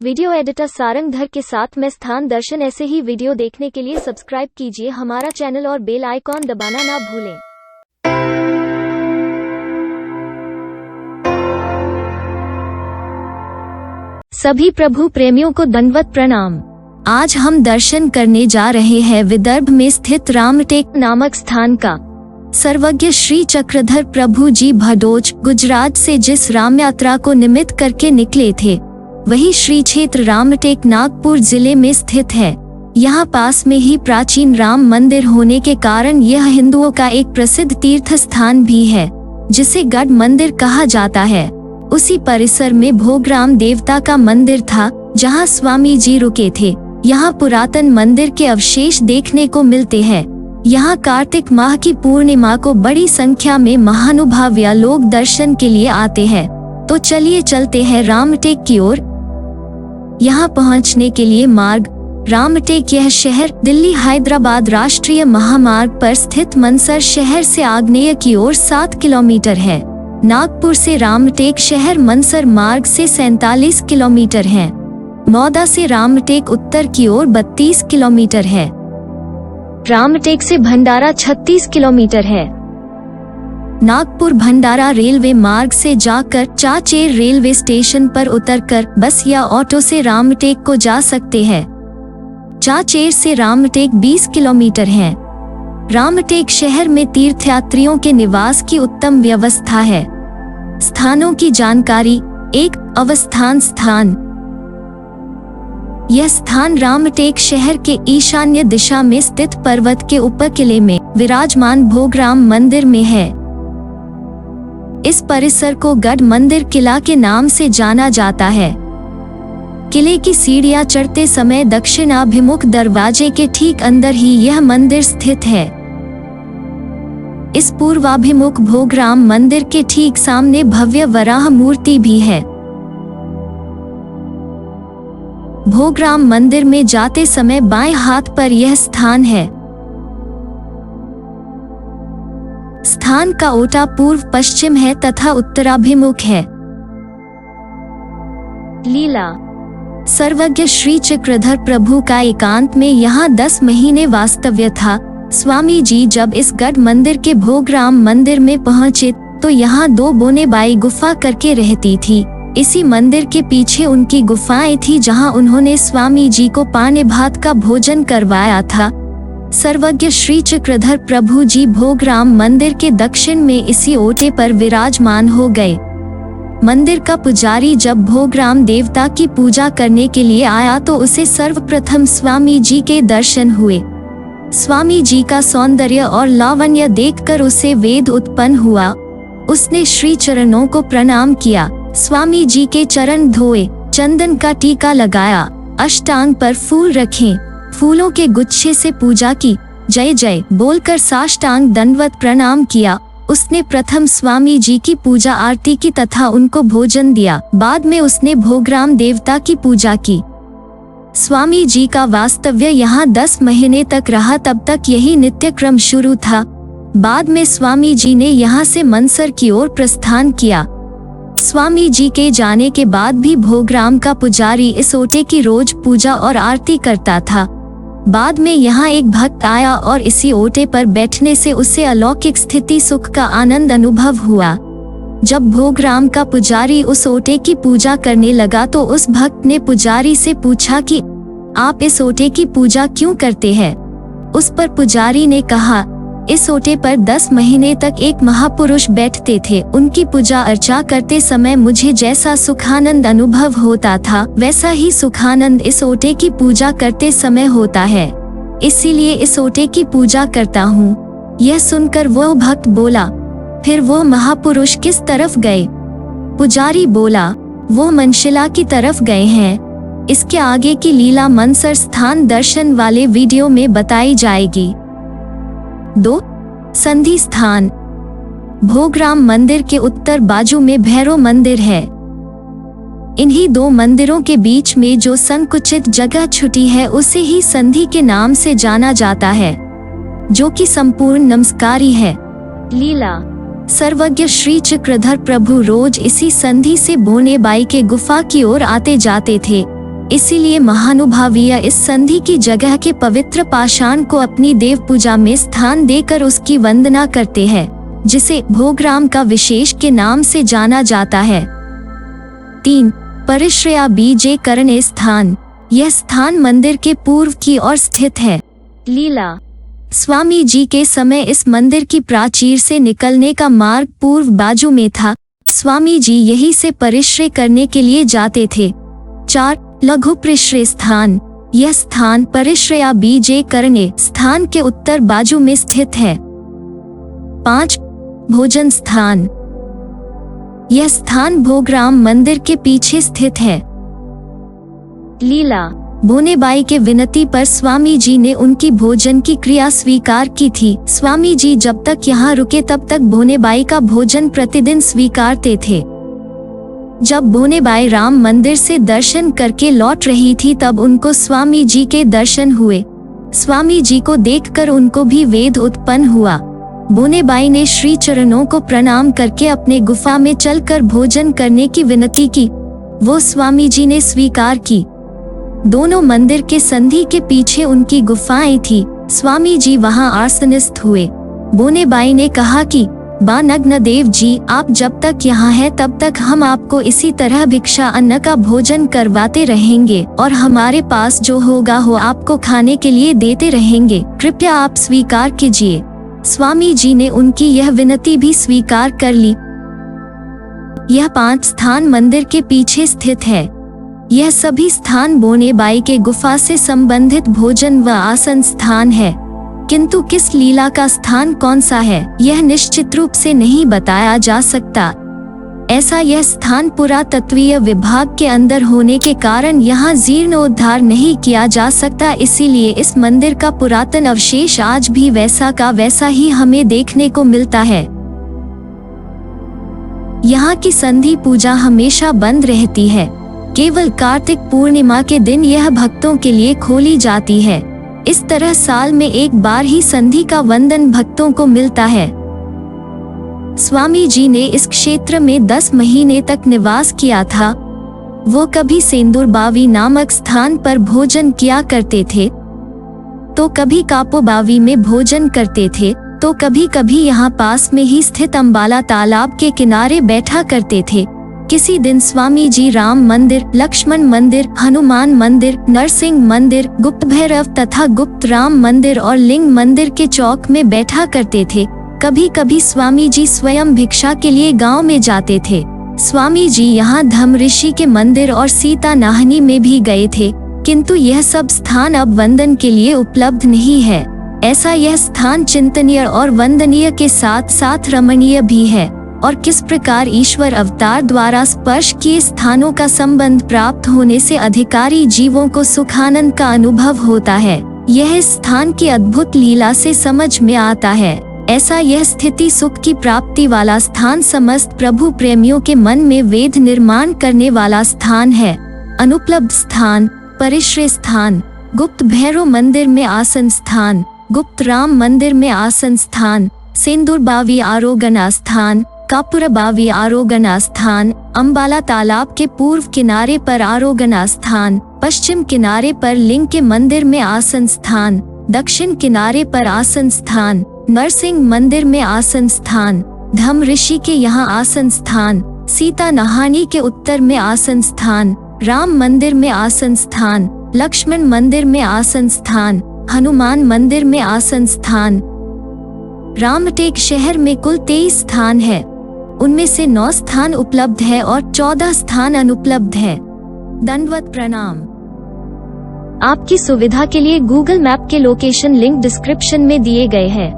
Video editor Sarangdhar के साथ मैं स्थान दर्शन। ऐसे ही वीडियो देखने के लिए सब्सक्राइब कीजिए हमारा चैनल और बेल आइकॉन दबाना ना भूलें। सभी प्रभु प्रेमियों को दंडवत प्रणाम। आज हम दर्शन करने जा रहे हैं विदर्भ में स्थित रामटेक नामक स्थान का। सर्वज्ञ श्री चक्रधर प्रभु जी भदोच गुजरात से जिस राम यात्रा को निमित्त करके निकले थे, वही श्री क्षेत्र रामटेक नागपुर जिले में स्थित है। यहाँ पास में ही प्राचीन राम मंदिर होने के कारण यह हिंदुओं का एक प्रसिद्ध तीर्थ स्थान भी है, जिसे गढ़ मंदिर कहा जाता है। उसी परिसर में भोगराम देवता का मंदिर था, जहाँ स्वामी जी रुके थे। यहाँ पुरातन मंदिर के अवशेष देखने को मिलते हैं। यहाँ कार्तिक माह की पूर्णिमा को बड़ी संख्या में महानुभाविया लोग दर्शन के लिए आते हैं। तो चलिए चलते हैं रामटेक की ओर। यहाँ पहुँचने के लिए मार्ग रामटेक यह शहर दिल्ली हैदराबाद राष्ट्रीय महामार्ग पर स्थित मनसर शहर से आग्नेय की ओर 7 किलोमीटर है। नागपुर से रामटेक शहर मनसर मार्ग से 47 किलोमीटर है। मौदा से रामटेक उत्तर की ओर 32 किलोमीटर है। रामटेक से भंडारा 36 किलोमीटर है। नागपुर भंडारा रेलवे मार्ग से जाकर चाचेर रेलवे स्टेशन पर उतरकर बस या ऑटो से रामटेक को जा सकते हैं। चाचेर से रामटेक 20 किलोमीटर है। रामटेक शहर में तीर्थयात्रियों के निवास की उत्तम व्यवस्था है। स्थानों की जानकारी। 1. अवस्थान स्थान। यह स्थान रामटेक शहर के ईशान्य दिशा में स्थित पर्वत के ऊपर किले में विराजमान भोगराम मंदिर में है। इस परिसर को गढ़ मंदिर किला के नाम से जाना जाता है। किले की सीढ़ियां चढ़ते समय दक्षिणाभिमुख दरवाजे के ठीक अंदर ही यह मंदिर स्थित है। इस पूर्वाभिमुख भोगराम मंदिर के ठीक सामने भव्य वराह मूर्ति भी है। भोगराम मंदिर में जाते समय बाएं हाथ पर यह स्थान है। स्थान का ओटा पूर्व पश्चिम है तथा उत्तराभिमुख है। लीला। सर्वज्ञ श्री चक्रधर प्रभु का एकांत में यहाँ 10 महीने वास्तव्य था। स्वामी जी जब इस गढ़ मंदिर के भोगराम मंदिर में पहुँचे तो यहाँ 2 बोनेबाई गुफा करके रहती थी। इसी मंदिर के पीछे उनकी गुफाएं थी, जहाँ उन्होंने स्वामी जी को पाने भात का भोजन करवाया था। सर्वज्ञ श्री चक्रधर प्रभु जी भोगराम मंदिर के दक्षिण में इसी ओटे पर विराजमान हो गए। मंदिर का पुजारी जब भोगराम देवता की पूजा करने के लिए आया तो उसे सर्वप्रथम स्वामी जी के दर्शन हुए। स्वामी जी का सौंदर्य और लावण्य देखकर उसे वेद उत्पन्न हुआ। उसने श्री चरणों को प्रणाम किया, स्वामी जी के चरण धोए, चंदन का टीका लगाया, अष्टांग पर फूल रखे, फूलों के गुच्छे से पूजा की, जय जय बोलकर साष्टांग दंडवत प्रणाम किया। उसने प्रथम स्वामी जी की पूजा आरती की तथा उनको भोजन दिया। बाद में उसने भोगराम देवता की पूजा की। स्वामी जी का वास्तव्य यहाँ 10 महीने तक रहा। तब तक यही नित्य क्रम शुरू था। बाद में स्वामी जी ने यहाँ से मनसर की ओर प्रस्थान किया। स्वामी जी के जाने के बाद भी भोगराम का पुजारी इस ओटे की रोज पूजा और आरती करता था। बाद में यहाँ एक भक्त आया और इसी ओटे पर बैठने से उसे अलौकिक स्थिति सुख का आनंद अनुभव हुआ। जब भोगराम का पुजारी उस ओटे की पूजा करने लगा तो उस भक्त ने पुजारी से पूछा कि आप इस ओटे की पूजा क्यों करते हैं? उस पर पुजारी ने कहा, इस ओटे पर 10 महीने तक एक महापुरुष बैठते थे। उनकी पूजा अर्चा करते समय मुझे जैसा सुखानंद अनुभव होता था, वैसा ही सुखानंद इस ओटे की पूजा करते समय होता है। इसीलिए इस ओटे की पूजा करता हूँ। यह सुनकर वो भक्त बोला, फिर वो महापुरुष किस तरफ गए? पुजारी बोला, वो मनशिला की तरफ गए हैं। इसके आगे की लीला मनसर स्थान दर्शन वाले वीडियो में बताई जाएगी। 2. संधि स्थान। भोगराम मंदिर के उत्तर बाजू में भैरव मंदिर है। इन्हीं 2 मंदिरों के बीच में जो संकुचित जगह छुटी है उसे ही संधि के नाम से जाना जाता है, जो कि संपूर्ण नमस्कारी है। लीला। सर्वज्ञ श्री चक्रधर प्रभु रोज इसी संधि से बोनेबाई के गुफा की ओर आते जाते थे। इसीलिए महानुभावीय इस संधि की जगह के पवित्र पाषाण को अपनी देव पूजा में स्थान देकर उसकी वंदना करते हैं, जिसे भोगराम का विशेष के नाम से जाना जाता है। 3. परिश्रया बीजे करणे स्थान। यह स्थान मंदिर के पूर्व की ओर स्थित है। लीला। स्वामी जी के समय इस मंदिर की प्राचीर से निकलने का मार्ग पूर्व बाजू में था। स्वामी जी यहीं से परिश्रय करने के लिए जाते थे। 4. लघु परिश्रय स्थान। यह स्थान परिश्रया बीजे करणे स्थान के उत्तर बाजू में स्थित है। 5. भोजन स्थान। यह स्थान भोगराम मंदिर के पीछे स्थित है। लीला। बोनेबाई के विनती पर स्वामी जी ने उनकी भोजन की क्रिया स्वीकार की थी। स्वामी जी जब तक यहाँ रुके तब तक बोनेबाई का भोजन प्रतिदिन स्वीकारते थे। जब बोनेबाई राम मंदिर से दर्शन करके लौट रही थी तब उनको स्वामी जी के दर्शन हुए। स्वामी जी को देखकर उनको भी वेद उत्पन्न हुआ। बोनेबाई ने श्री चरणों को प्रणाम करके अपने गुफा में चलकर भोजन करने की विनती की। वो स्वामी जी ने स्वीकार की। दोनों मंदिर के संधि के पीछे उनकी गुफाएं थी। स्वामी जी वहां आसनस्थ हुए। बोनेबाई ने कहा कि बानग्न देव जी, आप जब तक यहाँ हैं तब तक हम आपको इसी तरह भिक्षा अन्न का भोजन करवाते रहेंगे और हमारे पास जो होगा वो आपको खाने के लिए देते रहेंगे। कृपया आप स्वीकार कीजिए। स्वामी जी ने उनकी यह विनती भी स्वीकार कर ली। यह 5 स्थान मंदिर के पीछे स्थित है। यह सभी स्थान बोनेबाई के गुफा से संबंधित भोजन व आसन स्थान है, किंतु किस लीला का स्थान कौन सा है यह निश्चित रूप से नहीं बताया जा सकता। ऐसा यह स्थान पुरातत्वीय विभाग के अंदर होने के कारण यहाँ जीर्णोद्धार नहीं किया जा सकता, इसीलिए इस मंदिर का पुरातन अवशेष आज भी वैसा का वैसा ही हमें देखने को मिलता है। यहाँ की संधि पूजा हमेशा बंद रहती है। केवल कार्तिक पूर्णिमा के दिन यह भक्तों के लिए खोली जाती है। इस तरह साल में एक बार ही संधि का वंदन भक्तों को मिलता है। स्वामी जी ने इस क्षेत्र में 10 महीने तक निवास किया था। वो कभी सेंदूरबावी नामक स्थान पर भोजन किया करते थे, तो कभी कापोबावी में भोजन करते थे, तो कभी कभी यहाँ पास में ही स्थित अंबाला तालाब के किनारे बैठा करते थे। किसी दिन स्वामी जी राम मंदिर, लक्ष्मण मंदिर, हनुमान मंदिर, नरसिंह मंदिर, गुप्त भैरव तथा गुप्त राम मंदिर और लिंग मंदिर के चौक में बैठा करते थे। कभी कभी स्वामी जी स्वयं भिक्षा के लिए गांव में जाते थे। स्वामी जी यहाँ धम ऋषि के मंदिर और सीता नाहनी में भी गए थे, किंतु यह सब स्थान अब वंदन के लिए उपलब्ध नहीं है। ऐसा यह स्थान चिंतनीय और वंदनीय के साथ साथ रमणीय भी है, और किस प्रकार ईश्वर अवतार द्वारा स्पर्श किए स्थानों का संबंध प्राप्त होने से अधिकारी जीवों को सुखानंद का अनुभव होता है, यह स्थान की अद्भुत लीला से समझ में आता है। ऐसा यह स्थिति सुख की प्राप्ति वाला स्थान समस्त प्रभु प्रेमियों के मन में वेद निर्माण करने वाला स्थान है। अनुपलब्ध स्थान, परिश्रय स्थान, गुप्त भैरव मंदिर में आसन स्थान, गुप्त राम मंदिर में आसन स्थान, सेंदूरबावी आरोगना स्थान, कापुरबावी आरोगना स्थान, अंबाला तालाब के पूर्व किनारे पर आरोगना स्थान, पश्चिम किनारे पर लिंग के मंदिर में आसन स्थान, दक्षिण किनारे पर आसन स्थान, नरसिंह मंदिर में आसन स्थान, धम ऋषि के यहाँ आसन स्थान, सीता नहानी के उत्तर में आसन स्थान, राम मंदिर में आसन स्थान, लक्ष्मण मंदिर में आसन स्थान, हनुमान मंदिर में आसन स्थान। रामटेक शहर में कुल 23 स्थान है। उनमें से 9 स्थान उपलब्ध है और 14 स्थान अनुपलब्ध है। दंडवत प्रणाम। आपकी सुविधा के लिए गूगल मैप के लोकेशन लिंक डिस्क्रिप्शन में दिए गए हैं।